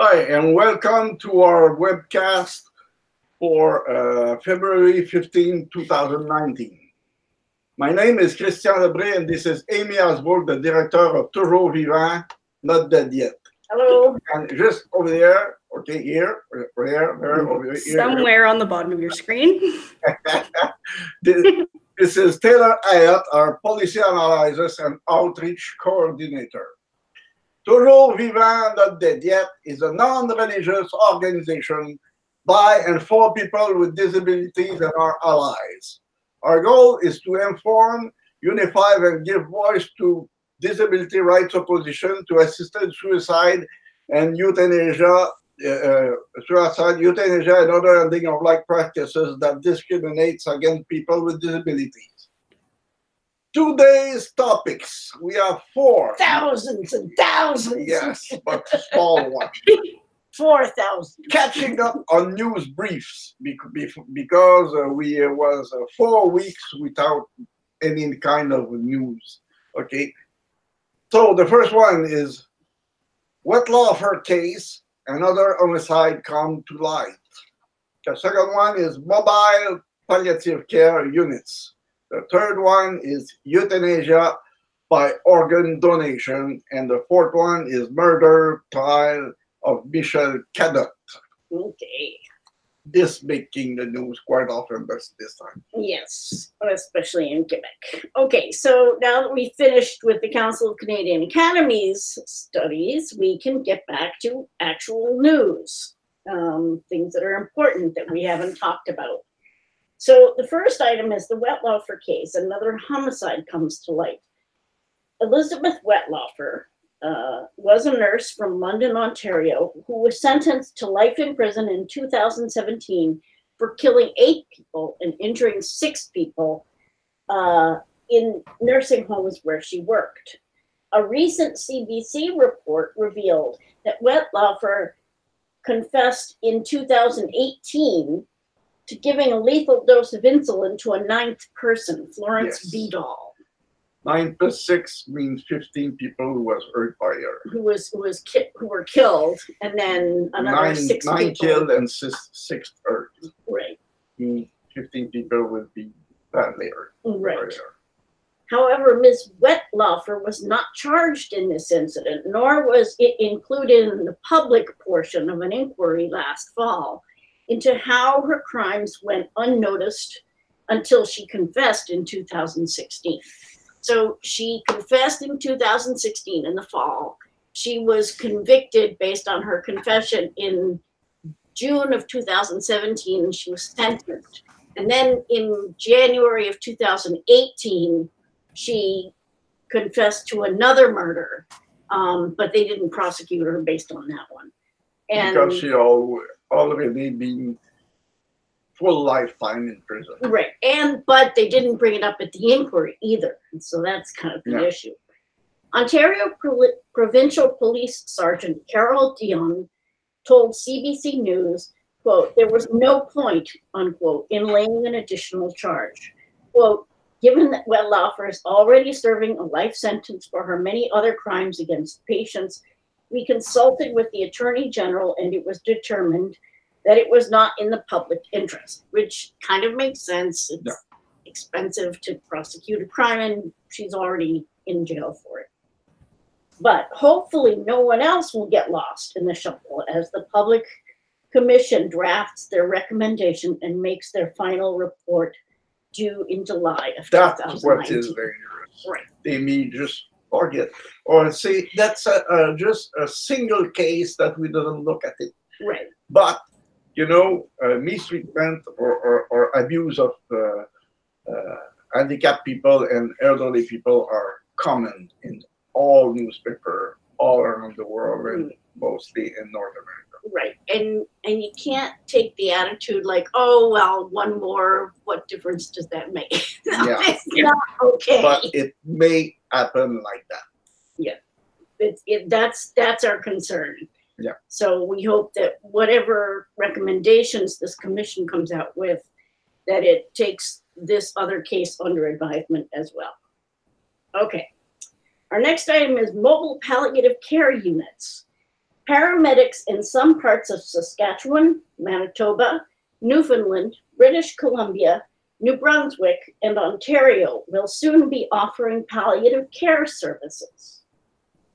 Hi, and welcome to our webcast for February 15, 2019. My name is Christian Lebré, and this is Amy Osborne, the director of Toujours Vivant, Not Dead Yet. Hello. And just over there, okay, here, over here. Somewhere on the bottom of your screen. This is Taylor Ayotte, our policy analysis and outreach coordinator. Toujours Vivant, Not Dead Yet is a non-religious organization by and for people with disabilities and our allies. Our goal is to inform, unify, and give voice to disability rights opposition to assisted suicide and euthanasia, euthanasia and other ending of life practices that discriminates against people with disabilities. Today's topics, we have four. Thousands and thousands. Yes, but small ones. 4,000. Catching up on news briefs because we was 4 weeks without any kind of news. Okay, so the first one is Wettlaufer case, another homicide come to light. The second one is mobile palliative care units. The third one is euthanasia by organ donation. And the fourth one is murder trial of Michel Cadot. Okay. This making the news quite often this time. Yes, especially in Quebec. Okay, so now that we finished with the Council of Canadian Academies studies, we can get back to actual news, things that are important that we haven't talked about. So the first item is the Wettlaufer case. Another homicide comes to light. Elizabeth Wettlaufer was a nurse from London, Ontario, who was sentenced to life in prison in 2017 for killing 8 people and injuring 6 people in nursing homes where she worked. A recent CBC report revealed that Wettlaufer confessed in 2018 to giving a lethal dose of insulin to a 9th person, Florence Beadall. 9 plus 6 means 15 people who was hurt by her. Who were killed, and then another 6 people. 9 killed and 6 hurt. Right. 15 people would be badly hurt. Right. However, Ms. Wettlaufer was not charged in this incident, nor was it included in the public portion of an inquiry last fall into how her crimes went unnoticed until she confessed in 2016. So she confessed in 2016 in the fall. She was convicted based on her confession in June of 2017, and she was sentenced. And then in January of 2018, she confessed to another murder, but they didn't prosecute her based on that one. And because she already been full lifetime in prison. Right, but they didn't bring it up at the inquiry either, and so that's kind of the issue. Ontario Provincial Police Sergeant Carol Dion told CBC News, quote, "There was no point," unquote, "in laying an additional charge." Quote, "Given that Wettlaufer is already serving a life sentence for her many other crimes against patients, we consulted with the Attorney General and it was determined that it was not in the public interest," which kind of makes sense. It's expensive to prosecute a crime and she's already in jail for it. But hopefully no one else will get lost in the shuffle as the public commission drafts their recommendation and makes their final report due in July of 2019. That's what is dangerous. Right. They may just forget or say that's just a single case that we didn't look at it. Right. But you know, mistreatment or abuse of handicapped people and elderly people are common in all newspapers all around the world and mostly in North America. Right, and you can't take the attitude like, oh, well, one more, what difference does that make? It's not okay. But it may happen like that. Yeah, that's our concern. Yeah. So we hope that whatever recommendations this commission comes out with, that it takes this other case under advisement as well. Okay. Our next item is mobile palliative care units. Paramedics in some parts of Saskatchewan, Manitoba, Newfoundland, British Columbia, New Brunswick, and Ontario will soon be offering palliative care services.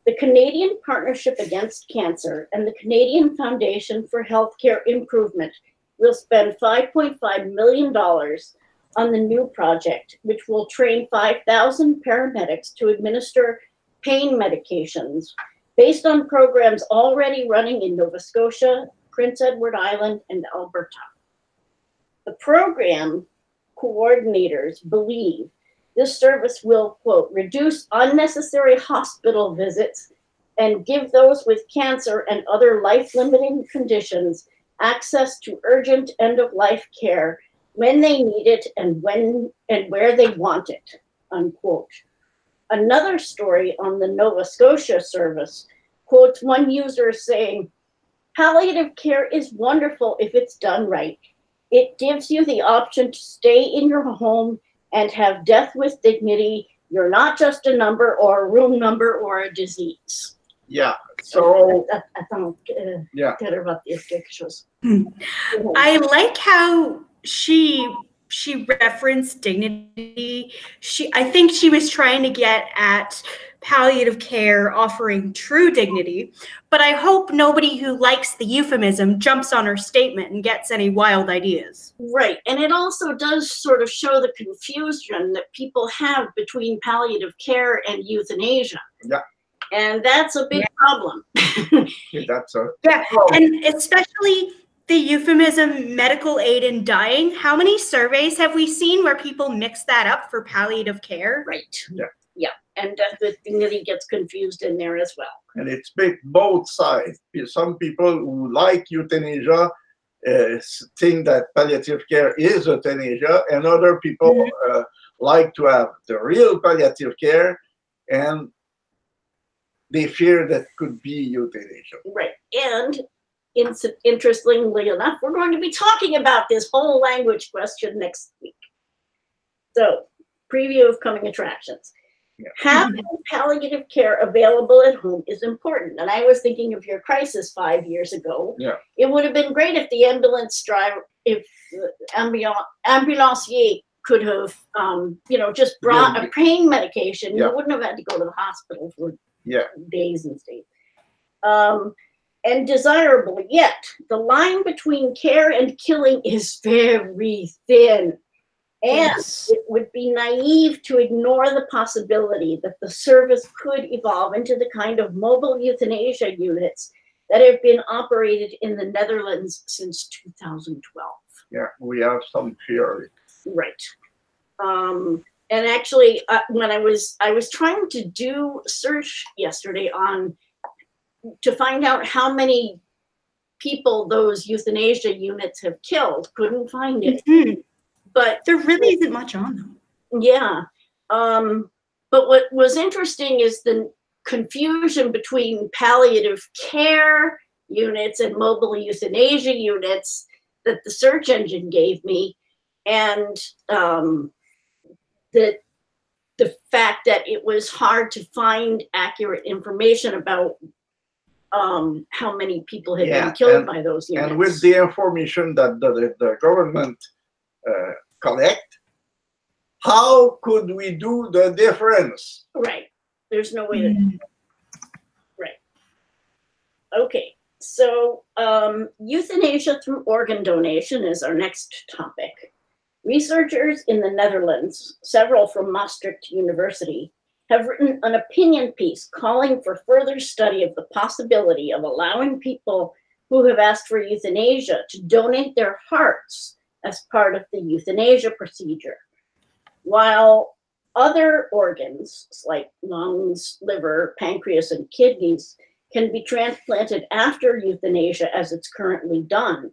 The Canadian Partnership Against Cancer and the Canadian Foundation for Healthcare Improvement will spend $5.5 million on the new project, which will train 5,000 paramedics to administer pain medications based on programs already running in Nova Scotia, Prince Edward Island, and Alberta. The program coordinators believe this service will, quote, reduce unnecessary hospital visits and give those with cancer and other life-limiting conditions access to urgent end-of-life care when they need it and when and where they want it, unquote. Another story on the Nova Scotia service quotes one user saying, palliative care is wonderful if it's done right. It gives you the option to stay in your home and have death with dignity. You're not just a number or a room number or a disease. Yeah. So yeah. I like how she referenced dignity. I think she was trying to get at palliative care offering true dignity, but I hope nobody who likes the euphemism jumps on her statement and gets any wild ideas. Right, and it also does sort of show the confusion that people have between palliative care and euthanasia. Yeah. And that's a big problem. And especially the euphemism medical aid in dying. How many surveys have we seen where people mix that up for palliative care? Right. Yeah. And death with dignity gets confused in there as well. And it's both sides. Some people who like euthanasia think that palliative care is euthanasia, and other people like to have the real palliative care, and they fear that could be euthanasia. Right. And interestingly enough, we're going to be talking about this whole language question next week. So, preview of coming attractions. Yeah. Having palliative care available at home is important. And I was thinking of your crisis 5 years ago. Yeah. It would have been great if the ambulance driver, if the ambulancier could have, just brought a pain medication. You wouldn't have had to go to the hospital for days and days. And desirable, yet the line between care and killing is very thin. And it would be naive to ignore the possibility that the service could evolve into the kind of mobile euthanasia units that have been operated in the Netherlands since 2012. Yeah, we have some fear. Right. And actually, when I was trying to do search yesterday to find out how many people those euthanasia units have killed, couldn't find it. Mm-hmm. But there really isn't much on them. Yeah. But what was interesting is the confusion between palliative care units and mobile euthanasia units that the search engine gave me, and the fact that it was hard to find accurate information about how many people had been killed by those units. And with the information that the government collect, how could we do the difference? Right. There's no way that. Right. Okay. So euthanasia through organ donation is our next topic. Researchers in the Netherlands, several from Maastricht University, have written an opinion piece calling for further study of the possibility of allowing people who have asked for euthanasia to donate their hearts as part of the euthanasia procedure, while other organs like lungs, liver, pancreas, and kidneys can be transplanted after euthanasia as it's currently done.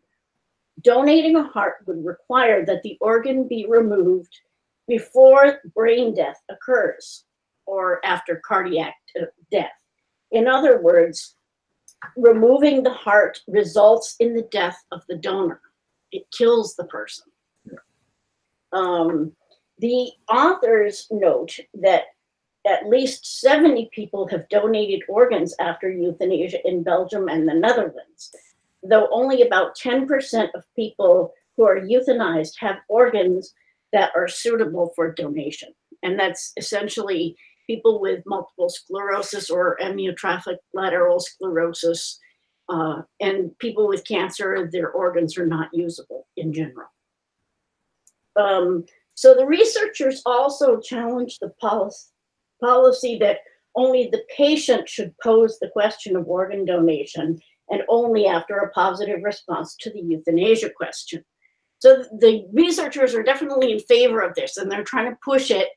Donating a heart would require that the organ be removed before brain death occurs or after cardiac death. In other words, removing the heart results in the death of the donor. It kills the person. Yeah. The authors note that at least 70 people have donated organs after euthanasia in Belgium and the Netherlands, though only about 10% of people who are euthanized have organs that are suitable for donation. And that's essentially people with multiple sclerosis or amyotrophic lateral sclerosis, and people with cancer, their organs are not usable in general. So the researchers also challenged the policy that only the patient should pose the question of organ donation, and only after a positive response to the euthanasia question. So the researchers are definitely in favor of this, and they're trying to push it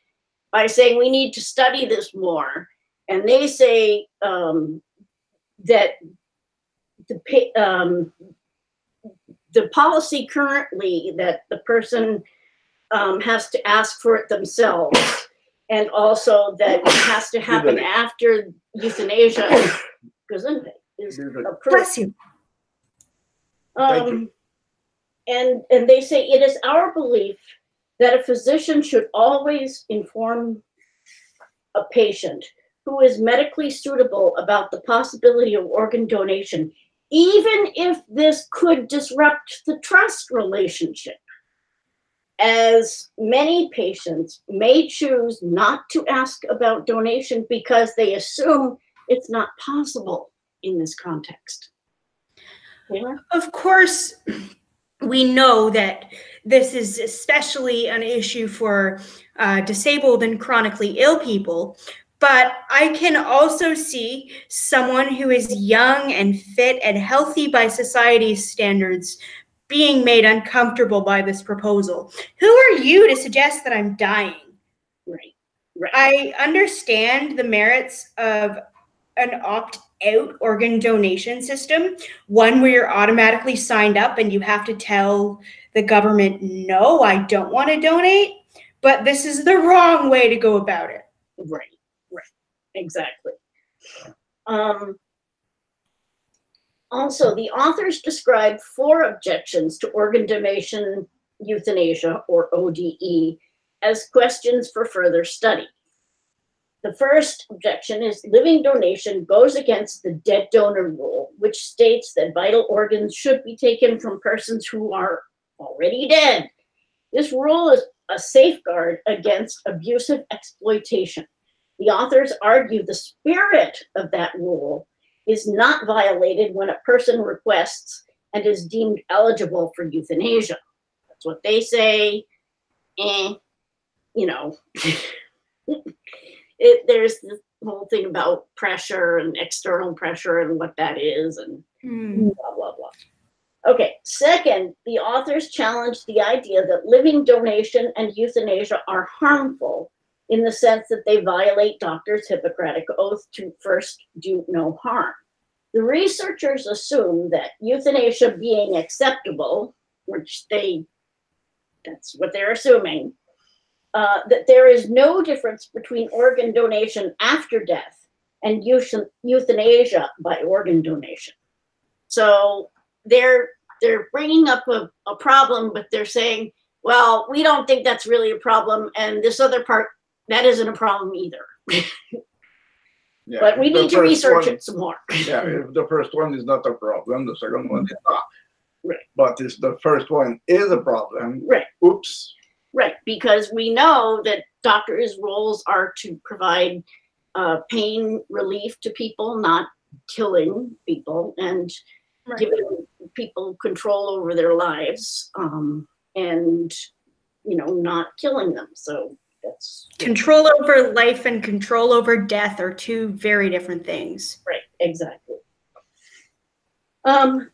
by saying we need to study this more. And they say that the policy currently that the person has to ask for it themselves, and also that it has to happen after euthanasia is approved. Bless you. Thank you. And they say it is our belief that a physician should always inform a patient who is medically suitable about the possibility of organ donation, even if this could disrupt the trust relationship, as many patients may choose not to ask about donation because they assume it's not possible in this context. Yeah. Of course, we know that this is especially an issue for disabled and chronically ill people, but I can also see someone who is young and fit and healthy by society's standards being made uncomfortable by this proposal. Who are you to suggest that I'm dying? Right. I understand the merits of an opt-out organ donation system, one where you're automatically signed up and you have to tell the government, no, I don't want to donate, but this is the wrong way to go about it. Right, exactly. Also, the authors described 4 objections to organ donation euthanasia, or ODE, as questions for further study. The first objection is living donation goes against the dead donor rule, which states that vital organs should be taken from persons who are already dead. This rule is a safeguard against abusive exploitation. The authors argue the spirit of that rule is not violated when a person requests and is deemed eligible for euthanasia. That's what they say. There's this whole thing about pressure and external pressure and what that is, and blah, blah, blah. Okay, second, the authors challenged the idea that living donation and euthanasia are harmful in the sense that they violate doctors' Hippocratic oath to first do no harm. The researchers assume that euthanasia being acceptable, which that's what they're assuming, that there is no difference between organ donation after death and euthanasia by organ donation. So they're bringing up a problem, but they're saying, well, we don't think that's really a problem, and this other part, that isn't a problem either. Yeah, but we need to research it some more. Yeah, if the first one is not a problem, the second one is not. Right. But if the first one is a problem, right. Oops. Right, because we know that doctors' roles are to provide pain relief to people, not killing people, and giving people control over their lives, and not killing them. So that's control over life and control over death are 2 very different things. Right, exactly.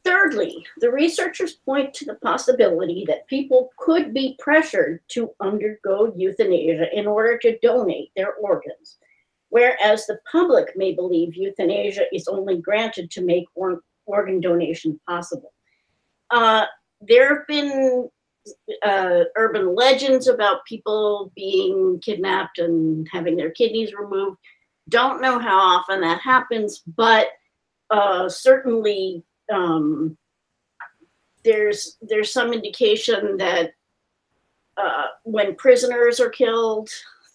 Thirdly, the researchers point to the possibility that people could be pressured to undergo euthanasia in order to donate their organs, whereas the public may believe euthanasia is only granted to make organ donation possible. There have been urban legends about people being kidnapped and having their kidneys removed. Don't know how often that happens, but certainly there's some indication that when prisoners are killed,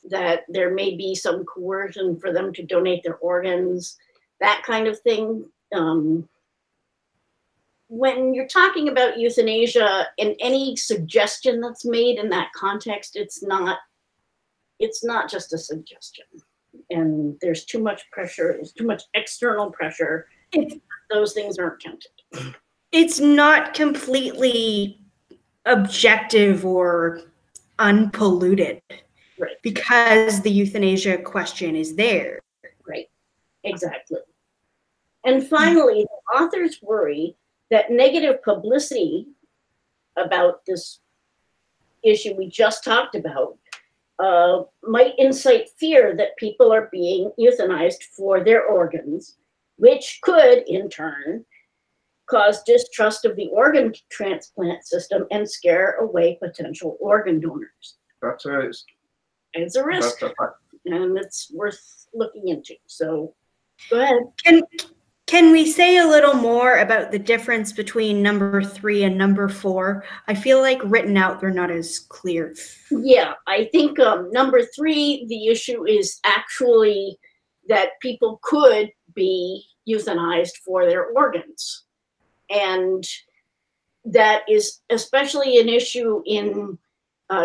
that there may be some coercion for them to donate their organs, that kind of thing. When you're talking about euthanasia and any suggestion that's made in that context, it's not just a suggestion. And there's too much pressure, there's too much external pressure. Those things aren't counted. It's not completely objective or unpolluted. Right. Because the euthanasia question is there. Right, exactly. And finally, the authors worry that negative publicity about this issue we just talked about might incite fear that people are being euthanized for their organs, which could, in turn, cause distrust of the organ transplant system and scare away potential organ donors. That's a risk. It's a risk, That's a fact. and it's worth looking into. So, go ahead. Can we say a little more about the difference between number 3 and number 4? I feel like written out, they're not as clear. Yeah, I think number 3, the issue is actually that people could be euthanized for their organs. And that is especially an issue in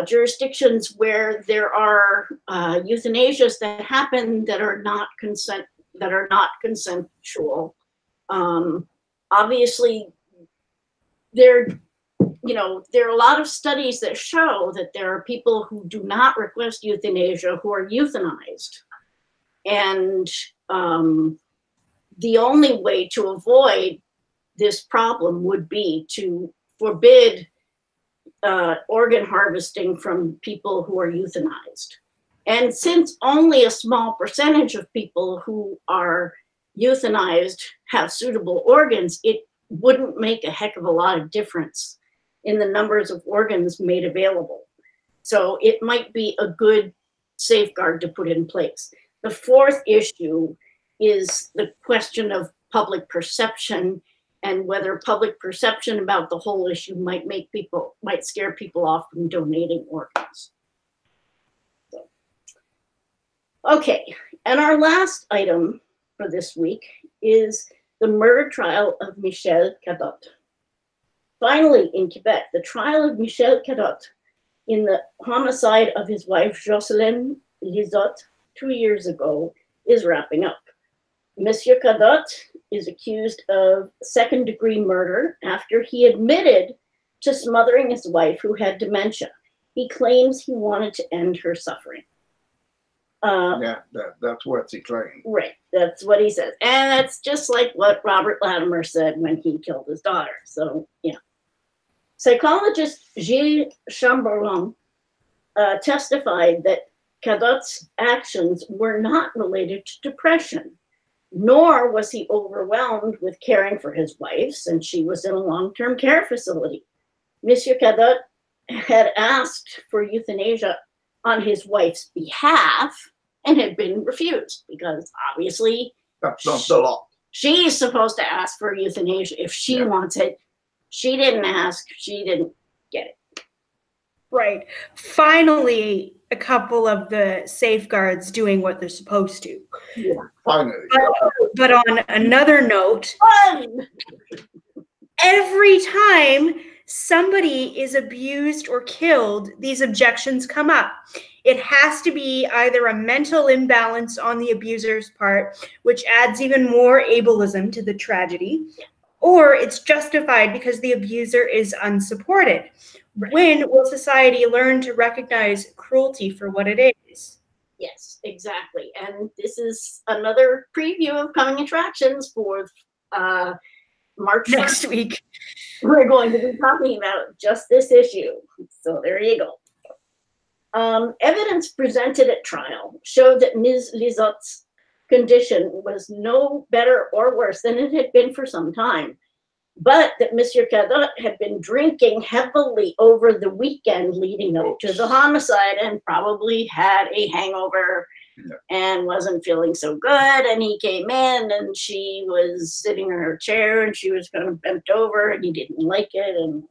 jurisdictions where there are euthanasias that happen that are not consensual. Obviously, there are a lot of studies that show that there are people who do not request euthanasia who are euthanized. And the only way to avoid this problem would be to forbid organ harvesting from people who are euthanized. And since only a small percentage of people who are euthanized have suitable organs, it wouldn't make a heck of a lot of difference in the numbers of organs made available. So it might be a good safeguard to put in place. The fourth issue is the question of public perception and whether public perception about the whole issue might scare people off from donating organs. So. Okay, and our last item for this week is the murder trial of Michel Cadotte. Finally, in Quebec, the trial of Michel Cadotte in the homicide of his wife Jocelyne Lizotte 2 years ago is wrapping up. Monsieur Cadotte is accused of second-degree murder after he admitted to smothering his wife who had dementia. He claims he wanted to end her suffering. That's what he claimed. Right, that's what he says. And that's just like what Robert Latimer said when he killed his daughter. So, yeah. Psychologist Gilles Chamberlain testified that Cadotte's actions were not related to depression, nor was he overwhelmed with caring for his wife since she was in a long-term care facility. Monsieur Cadotte had asked for euthanasia on his wife's behalf and had been refused because obviously That's not the law. she's supposed to ask for euthanasia if she wants it. She didn't ask, she didn't get it. Right. Finally, a couple of the safeguards doing what they're supposed to. Yeah. Finally. But on another note, Fun! every time somebody is abused or killed, these objections come up. It has to be either a mental imbalance on the abuser's part, which adds even more ableism to the tragedy, or it's justified because the abuser is unsupported. When will society learn to recognize cruelty for what it is? Yes, exactly. And this is another preview of coming attractions for March Next 1st. week. We're going to be talking about just this issue. So there you go. Evidence presented at trial showed that Ms. Lizotte's condition was no better or worse than it had been for some time, but that Monsieur Cadotte had been drinking heavily over the weekend leading up to the homicide and probably had a hangover and wasn't feeling so good. And he came in and she was sitting in her chair and she was kind of bent over and he didn't like it.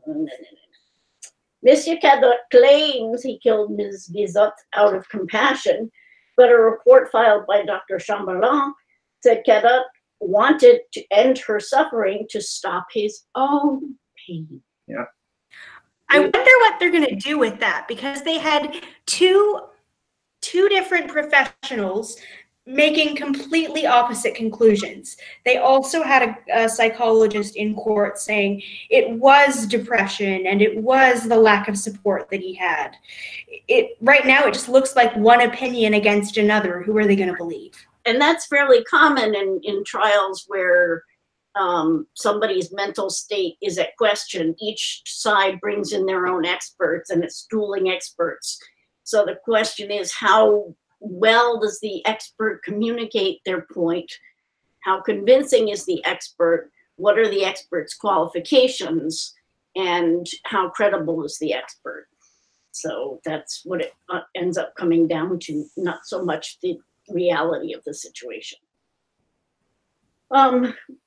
Monsieur Cadot claims he killed Ms. Guizot out of compassion, but a report filed by Dr. Chamberlain said Cadot wanted to end her suffering to stop his own pain. Yeah. I wonder what they're going to do with that, because they had two different professionals making completely opposite conclusions. They also had a psychologist in court saying it was depression and it was the lack of support that he had. Right now, it just looks like one opinion against another. Who are they going to believe? And that's fairly common in trials where somebody's mental state is at question. Each side brings in their own experts, and it's dueling experts. So the question is, how well does the expert communicate their point? How convincing is the expert? What are the expert's qualifications? And how credible is the expert? So that's what it ends up coming down to, not so much the reality of the situation.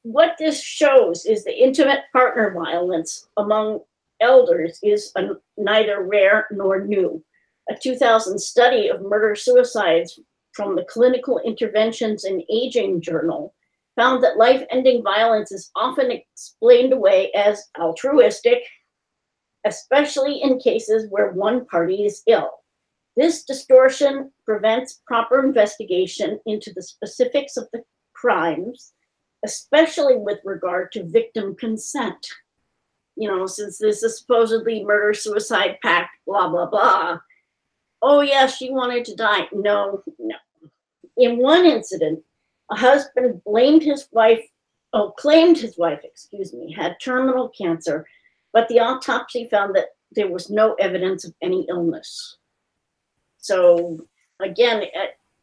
What this shows is the intimate partner violence among elders is neither rare nor new. A 2000 study of murder-suicides from the Clinical Interventions in Aging Journal found that life-ending violence is often explained away as altruistic, especially in cases where one party is ill. This distortion prevents proper investigation into the specifics of the crimes, especially with regard to victim consent. You know, since this is supposedly murder-suicide pact, blah, blah, blah. Oh, yeah, she wanted to die. No. In one incident, a husband claimed his wife, had terminal cancer, but the autopsy found that there was no evidence of any illness. So again,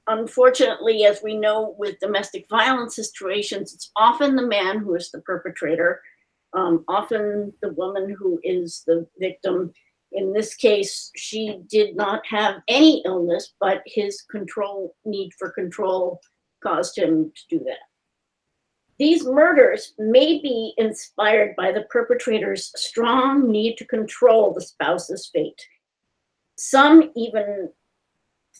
unfortunately, as we know with domestic violence situations, it's often the man who is the perpetrator, often the woman who is the victim. In this case, she did not have any illness, but his need for control caused him to do that. These murders may be inspired by the perpetrator's strong need to control the spouse's fate. Some even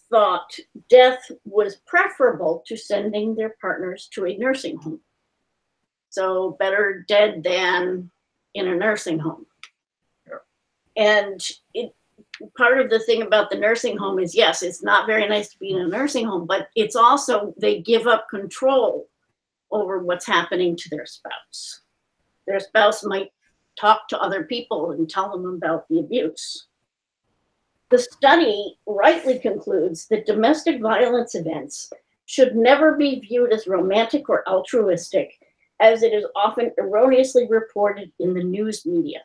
thought death was preferable to sending their partners to a nursing home. So better dead than in a nursing home. And part of the thing about the nursing home is, yes, it's not very nice to be in a nursing home, but it's also, they give up control over what's happening to their spouse. Their spouse might talk to other people and tell them about the abuse. The study rightly concludes that domestic violence events should never be viewed as romantic or altruistic, as it is often erroneously reported in the news media.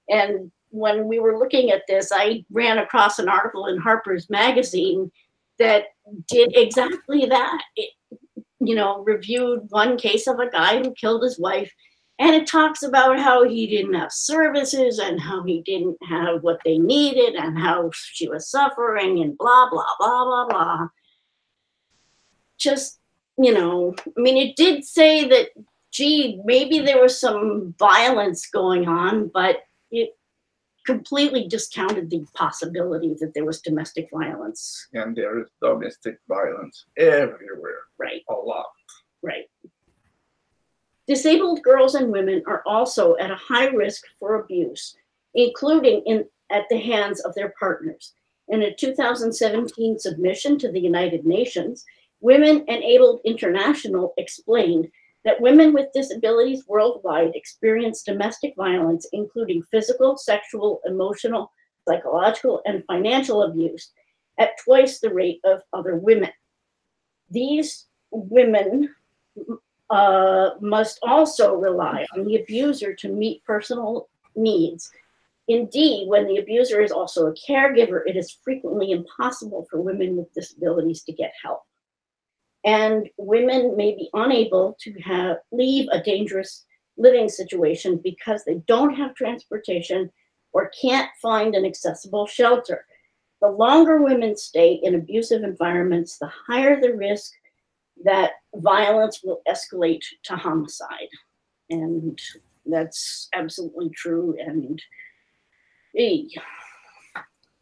And when we were looking at this, I ran across an article in Harper's Magazine that did exactly that. It, reviewed one case of a guy who killed his wife, and it talks about how he didn't have services and how he didn't have what they needed and how she was suffering and blah, blah, blah, blah, blah. Just, it did say that, gee, maybe there was some violence going on, but it completely discounted the possibility that there was domestic violence. And there is domestic violence everywhere. Right. A lot. Right. Disabled girls and women are also at a high risk for abuse, including at the hands of their partners. In a 2017 submission to the United Nations, Women Enabled International explained that women with disabilities worldwide experience domestic violence, including physical, sexual, emotional, psychological, and financial abuse at twice the rate of other women. These women must also rely on the abuser to meet personal needs. Indeed, when the abuser is also a caregiver, it is frequently impossible for women with disabilities to get help. And women may be unable to leave a dangerous living situation because they don't have transportation or can't find an accessible shelter. The longer women stay in abusive environments, the higher the risk that violence will escalate to homicide. And that's absolutely true. And Hey.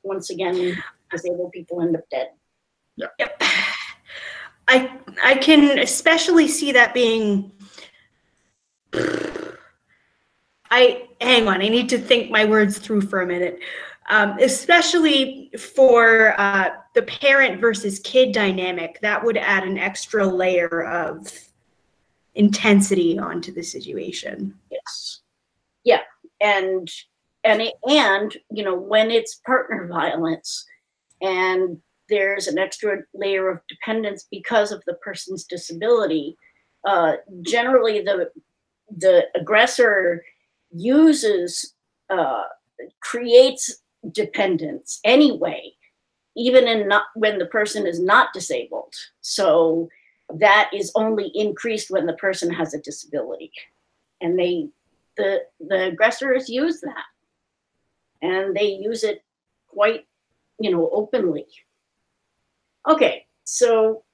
Once again, disabled people end up dead. Yep. I can especially see that being. Hang on. I need to think my words through for a minute. Especially for the parent versus kid dynamic, that would add an extra layer of intensity onto the situation. Yes. Yeah, and you know, when it's partner violence and there's an extra layer of dependence because of the person's disability, generally the aggressor creates dependence anyway, even when the person is not disabled. So that is only increased when the person has a disability, and the aggressors use that, and they use it quite, openly. Okay, so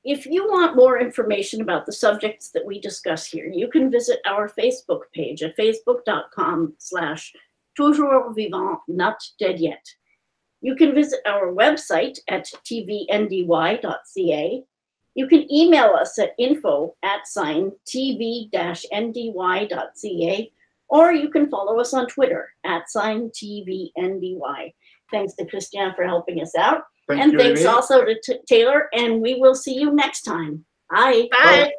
if you want more information about the subjects that we discuss here, you can visit our Facebook page at facebook.com/toujours vivant, not dead yet. You can visit our website at tvndy.ca. You can email us at info@tv-ndy.ca, or you can follow us on Twitter @TVNDY. Thanks to Christian for helping us out. Thank and you, thanks Amy. also to Taylor, and we will see you next time. Bye. Bye.